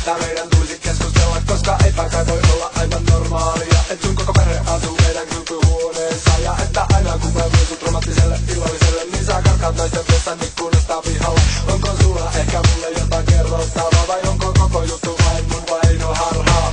Tää meidän tulisi keskustella, koska eipä kai voi olla aivan normaalia, et sun koko perhe asuu meidän kylpyhuoneessa. Ja että aina kun mä vien sut romanttiselle illalliselle, niin sä karkaat naisten vessan ikkunasta pihalle. Onko sulla ehkä mulle jotain kerrottavaa, vai onko koko juttu vain mun vaino harhaa?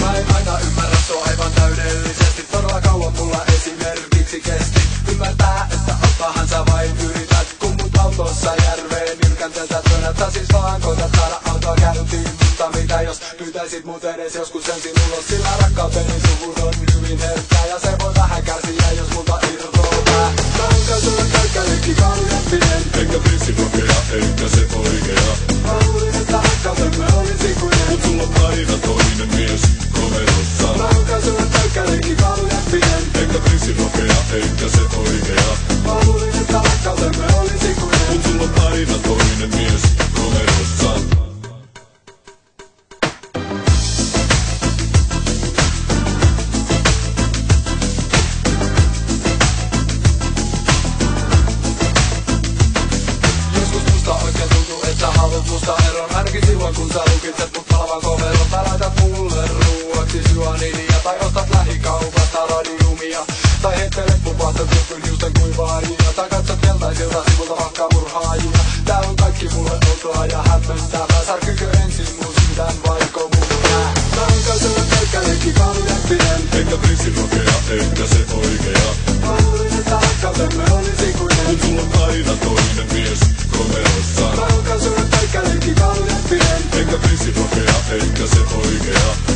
Mä en aina ymmärrä sua aivan täydellisesti, todella kauan mulla esimerkiksi kesti ymmärtää, että ottaahan sä vain yrität, kun mut autossa järveen nyrkänteltä työnnät. Sä siis vaan koetat saada autoa käyntiin, mutta mitä jos pyytäisit mut edes joskus ensin ulos, sillä rakkauteni suvun on hyvin herkkää ja se voi vähän kärsiä, jos multa irtoaa pää. Mä oon kai sulle pelkkä leikki kaljapinen, eikä prinssirokea, eikä se oikea. mä luulin, että rakkautemme olisi ikuinen, Mut sulla on aina toinen mies komerossa. mä oon kai sulle pelkkä leikki kaljapinen, Eikä prinssirokea, eikä se oikea. mä luulin, että rakkautemme olisi ikuinen. Mut sulla on aina toinen mies komerossa. Joskus musta oikein tuntuu, että haluat musta eron, ainakin silloin kun sä lukitset mut palavan koveron. Sä laitat mulle ruuaksi syanidia, tai ostat lähikaupasta radiumia, tai heittelet mun vaatteet joku hiusten kuivaajia, tai katsot keltaisilta sivulta vakkamurhaajia. Tää on kaikki mulle outoa ja hämmentävää, särkykö ensin mun sydän vaiko mun pää? Mä oon kai sulle pelkkä leikki kaljapinen, Eikä prinssirokea, eikä se oikea. mä luulin, että rakkautemme olisi ikuinen. Mut sulla on aina toinen mies komerossa. Mä oon kai sulle pelkkä leikki kaljapinen, Eikä prinssirokea, eikä se oikea.